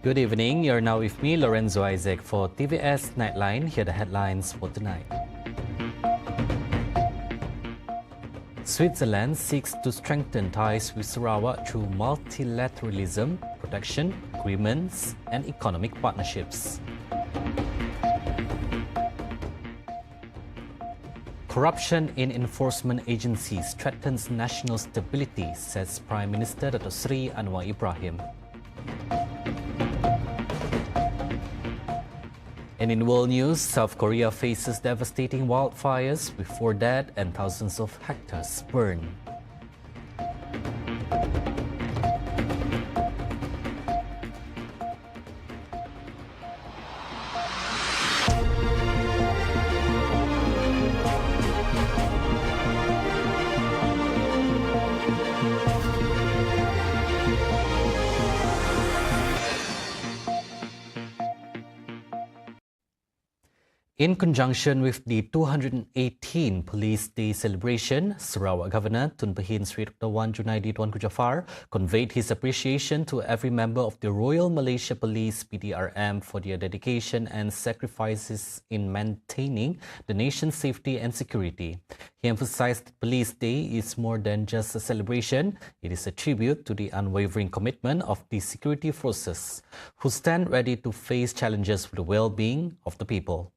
Good evening. You're now with me, Lorenzo Isaac, for TVS Nightline. Here are the headlines for tonight. Switzerland seeks to strengthen ties with Sarawak through multilateralism, protection, agreements, and economic partnerships. Corruption in enforcement agencies threatens national stability, says Prime Minister Dato Sri Anwar Ibrahim. And in world news, South Korea faces devastating wildfires with 4 dead and thousands of hectares burned. In conjunction with the 218 Police Day celebration, Sarawak Governor Tun Pehin Sri Dr. Wan Junaidi Tuanku Jaafar conveyed his appreciation to every member of the Royal Malaysia Police PDRM for their dedication and sacrifices in maintaining the nation's safety and security. He emphasized that Police Day is more than just a celebration, it is a tribute to the unwavering commitment of the security forces, who stand ready to face challenges for the well-being of the people.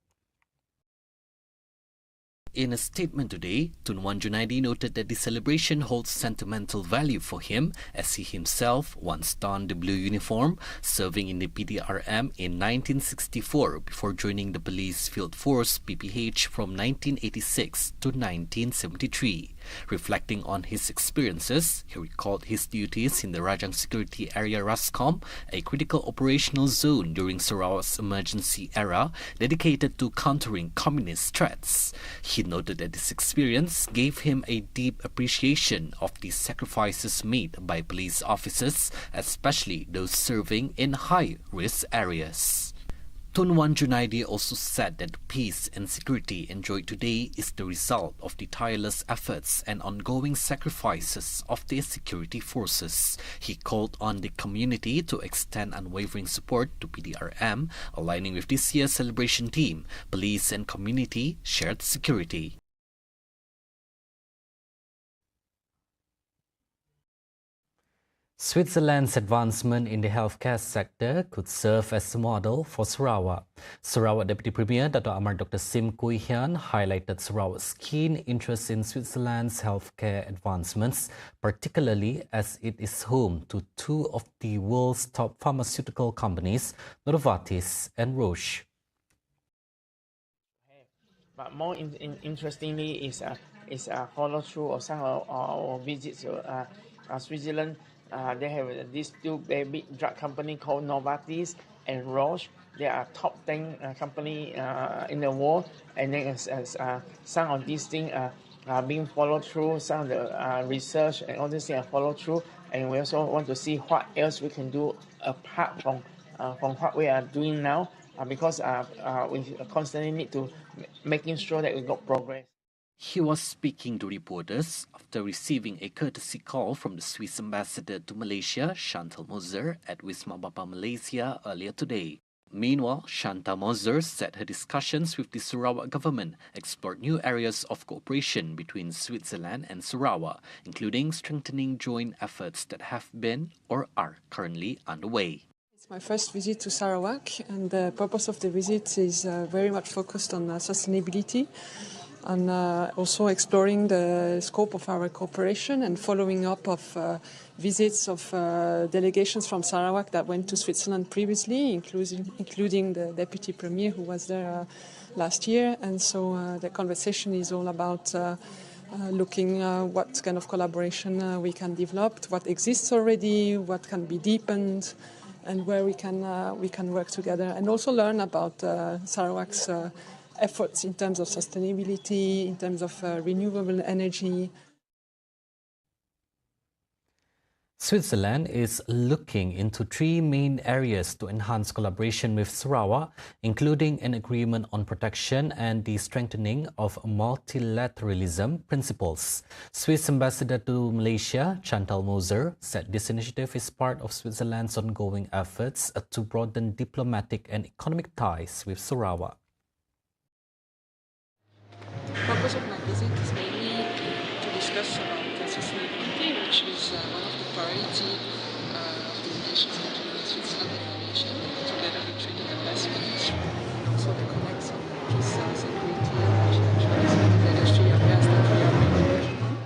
In a statement today, Tun Wan Junaidi noted that the celebration holds sentimental value for him, as he himself once donned the blue uniform, serving in the PDRM in 1964 before joining the Police Field Force PPH from 1986 to 1973. Reflecting on his experiences, he recalled his duties in the Rajang Security Area RASCOM, a critical operational zone during Sarawak's emergency era dedicated to countering communist threats. He noted that this experience gave him a deep appreciation of the sacrifices made by police officers, especially those serving in high-risk areas. Tun Wan Junaidi also said that peace and security enjoyed today is the result of the tireless efforts and ongoing sacrifices of the security forces. He called on the community to extend unwavering support to PDRM, aligning with this year's celebration theme, Police and Community Shared Security. Switzerland's advancement in the healthcare sector could serve as a model for Sarawak. Sarawak Deputy Premier Dato' Amar Dr. Sim Kui Hian highlighted Sarawak's keen interest in Switzerland's healthcare advancements, particularly as it is home to 2 of the world's top pharmaceutical companies, Novartis and Roche. But more interestingly is a follow through of some of our visits to Switzerland. They have these 2 very big drug company called Novartis and Roche. They are top 10 company in the world, and then as some of these things are being followed through, some of the research and all these things are followed through, and we also want to see what else we can do apart from what we are doing now, because we constantly need to making sure that we got progress. He was speaking to reporters after receiving a courtesy call from the Swiss ambassador to Malaysia, Chantal Moser, at Wisma Bapa Malaysia earlier today. Meanwhile, Chantal Moser said her discussions with the Sarawak government explored new areas of cooperation between Switzerland and Sarawak, including strengthening joint efforts that have been or are currently underway. It's my first visit to Sarawak, and the purpose of the visit is very much focused on sustainability, and also exploring the scope of our cooperation and following up of visits of delegations from Sarawak that went to Switzerland previously, including the Deputy Premier who was there last year. And so the conversation is all about looking what kind of collaboration we can develop, what exists already, what can be deepened, and where we can work together, and also learn about Sarawak's efforts in terms of sustainability, in terms of renewable energy. Switzerland is looking into three main areas to enhance collaboration with Sarawak, including an agreement on protection and the strengthening of multilateralism principles. Swiss Ambassador to Malaysia, Chantal Moser, said this initiative is part of Switzerland's ongoing efforts to broaden diplomatic and economic ties with Sarawak. The purpose of my visit is mainly to discuss about sustainability, which is one of the priority of the relations between Switzerland and Malaysia, together with trade and investment, and also to connect some peace, security, and multilateralism with the three areas that we are mainly working on.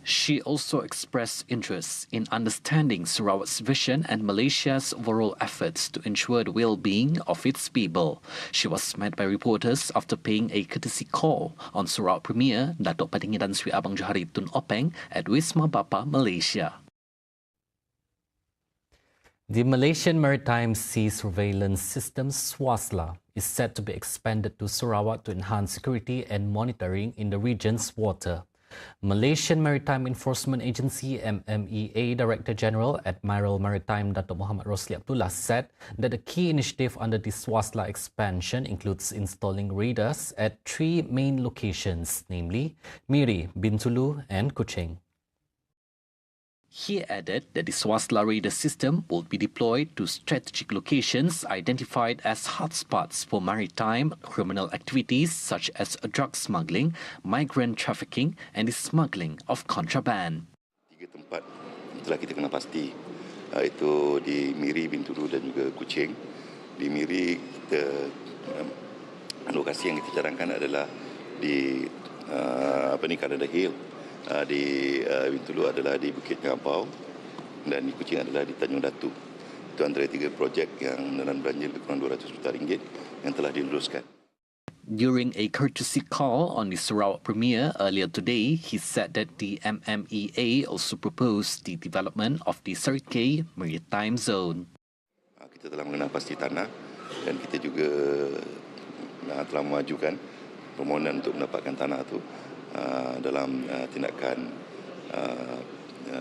She also expressed interest in understanding Sarawak's vision and Malaysia's overall efforts to ensure the well-being of its people. She was met by reporters after paying a courtesy call on Sarawak Premier Datuk Patinggi Tan Sri Abang Johari Tun Openg at Wisma Bapa, Malaysia. The Malaysian Maritime Sea Surveillance System SWASLA is set to be expanded to Sarawak to enhance security and monitoring in the region's water. Malaysian Maritime Enforcement Agency MMEA Director General Admiral Maritime Datuk Muhammad Rosli Abdullah said that the key initiative under the SWASLA expansion includes installing radars at three main locations, namely Miri, Bintulu and Kuching. He added that the SWASLA radar system will be deployed to strategic locations identified as hotspots for maritime criminal activities such as drug smuggling, migrant trafficking and the smuggling of contraband. 3 tempat telah kita kena pasti, iaitu di Miri, Bintulu dan juga Kuching. Di Miri, lokasi yang kita cadangkan adalah di Canada Hill. Di Bintulu adalah di Bukit Ngapau dan di Kuching adalah di Tanjung Datu. Itu antara 3 projek yang dalam belanja lebih kurang RM200 juta yang telah diluluskan. During a courtesy call on the Sarawak Premier earlier today, he said that the MMEA also proposed the development of the Serikei Maritime Zone. Kita telah mengenal pasti tanah dan kita juga telah mengajukan permohonan untuk mendapatkan tanah itu dalam tindakan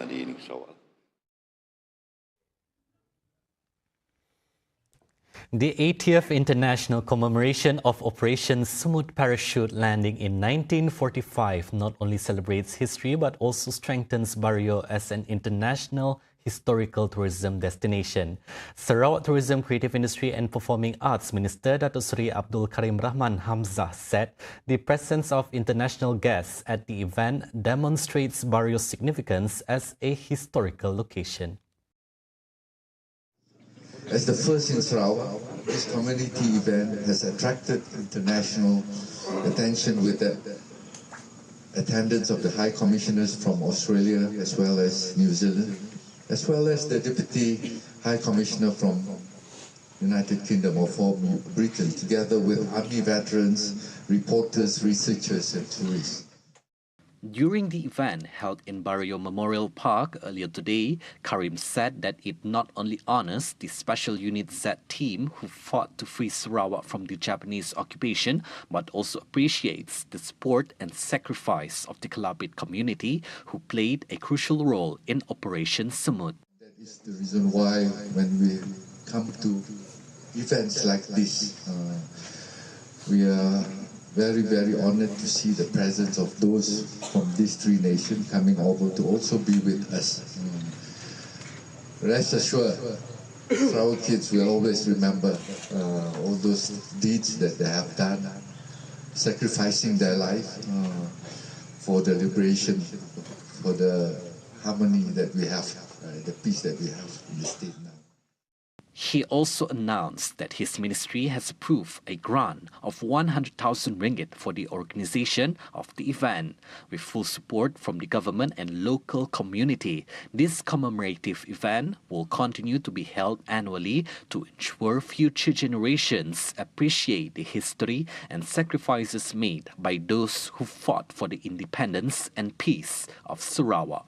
di Negeri Sarawak. The 80th International Commemoration of Operation Smooth Parachute Landing in 1945 not only celebrates history but also strengthens Bario as an international historical tourism destination. Sarawak Tourism, Creative Industry and Performing Arts Minister Datuk Seri Abdul Karim Rahman Hamzah said the presence of international guests at the event demonstrates Bario's significance as a historical location. As the first in Sarawak, this community event has attracted international attention with the attendance of the High Commissioners from Australia as well as New Zealand, as well as the Deputy High Commissioner from United Kingdom or from Britain, together with Army veterans, reporters, researchers and tourists. During the event held in Bario Memorial Park earlier today, Karim said that it not only honors the Special Unit Z team who fought to free Sarawak from the Japanese occupation, but also appreciates the support and sacrifice of the Kelabit community who played a crucial role in Operation Smooth. That is the reason why when we come to events like this, we are very, very honored to see the presence of those from these 3 nations coming over to also be with us. Rest assured, Sarawak kids will always remember all those deeds that they have done, sacrificing their life for the liberation, for the harmony that we have, the peace that we have in the state now. He also announced that his ministry has approved a grant of 100,000 ringgit for the organization of the event. With full support from the government and local community, this commemorative event will continue to be held annually to ensure future generations appreciate the history and sacrifices made by those who fought for the independence and peace of Sarawak.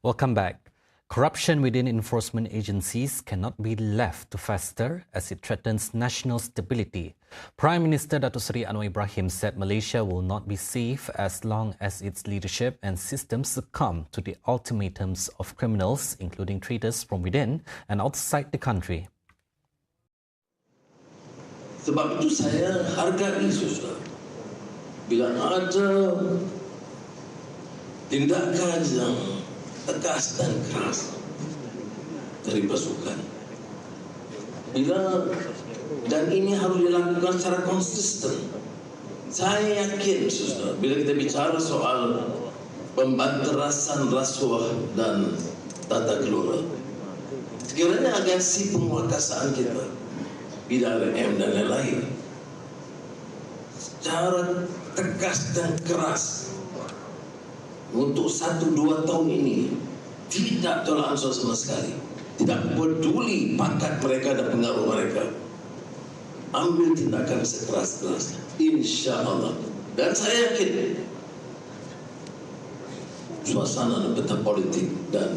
Welcome back. Corruption within enforcement agencies cannot be left to fester as it threatens national stability. Prime Minister Datuk Seri Anwar Ibrahim said Malaysia will not be safe as long as its leadership and systems succumb to the ultimatums of criminals, including traitors from within and outside the country. Sebab itu saya hargai, saudara, bila ada tindakan yang tegas dan keras dari pasukan. Dan ini harus dilakukan secara konsisten. Saya yakin, saudara, bila kita bicara soal pembanterasan rasuah dan tata kelola, sekiranya agensi penguasaan kita, BRM dan lain-lain, secara tegas dan keras untuk 1-2 tahun ini tidak tolak ansur sama sekali, tidak peduli pangkat mereka dan pengaruh mereka, ambil tindakan sekeras-kerasnya, insya-Allah. Dan saya yakin suasana dan peta politik dan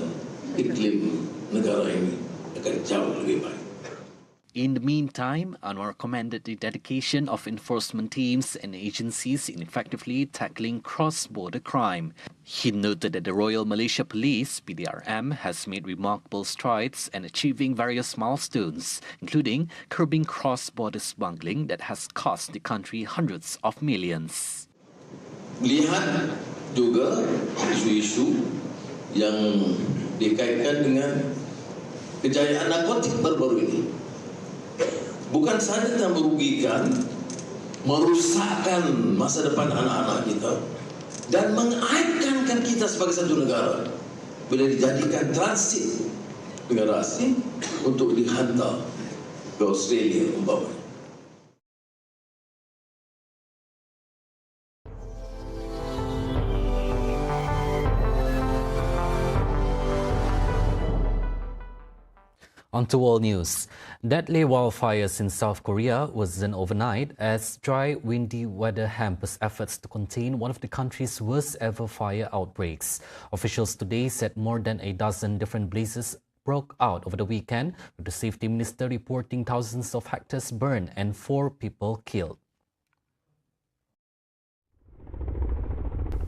iklim negara ini akan jauh lebih baik. In the meantime, Anwar commended the dedication of enforcement teams and agencies in effectively tackling cross-border crime. He noted that the Royal Malaysia Police, PDRM, has made remarkable strides and achieving various milestones, including curbing cross-border smuggling that has cost the country hundreds of millions. Lihat juga isu-isu yang dikaitkan dengan kejayaan narkotik baru-baru ini. Bukan saja yang merugikan, merusakkan masa depan anak-anak kita dan mengaibkan kita sebagai satu negara bila dijadikan transit negara asing untuk dihantar ke Australia umpamanya. On to world news. Deadly wildfires in South Korea worsened overnight as dry, windy weather hampers efforts to contain one of the country's worst ever fire outbreaks. Officials today said more than a dozen different blazes broke out over the weekend, with the safety minister reporting thousands of hectares burned and 4 people killed.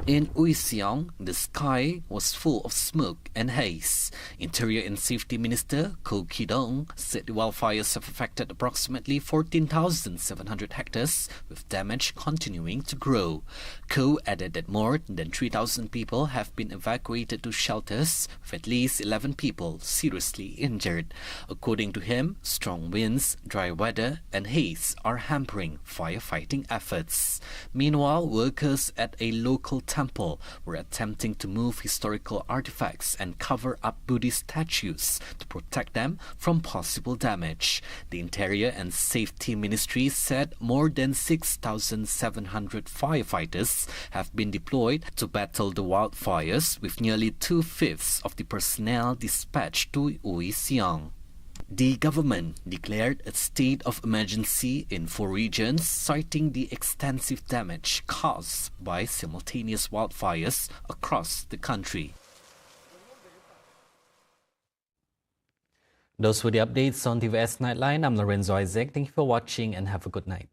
In Uyseong, the sky was full of smoke and haze. Interior and Safety Minister Ko Ki-dong said the wildfires have affected approximately 14,700 hectares, with damage continuing to grow. Ko added that more than 3,000 people have been evacuated to shelters, with at least 11 people seriously injured. According to him, strong winds, dry weather and haze are hampering firefighting efforts. Meanwhile, workers at a local temple were attempting to move historical artifacts and cover up Buddhist statues to protect them from possible damage. The Interior and Safety Ministry said more than 6,700 firefighters have been deployed to battle the wildfires, with nearly 2/5 of the personnel dispatched to Uyseong. The government declared a state of emergency in 4 regions, citing the extensive damage caused by simultaneous wildfires across the country. Those were the updates on TVS Nightline. I'm Lorenzo Isaac. Thank you for watching and have a good night.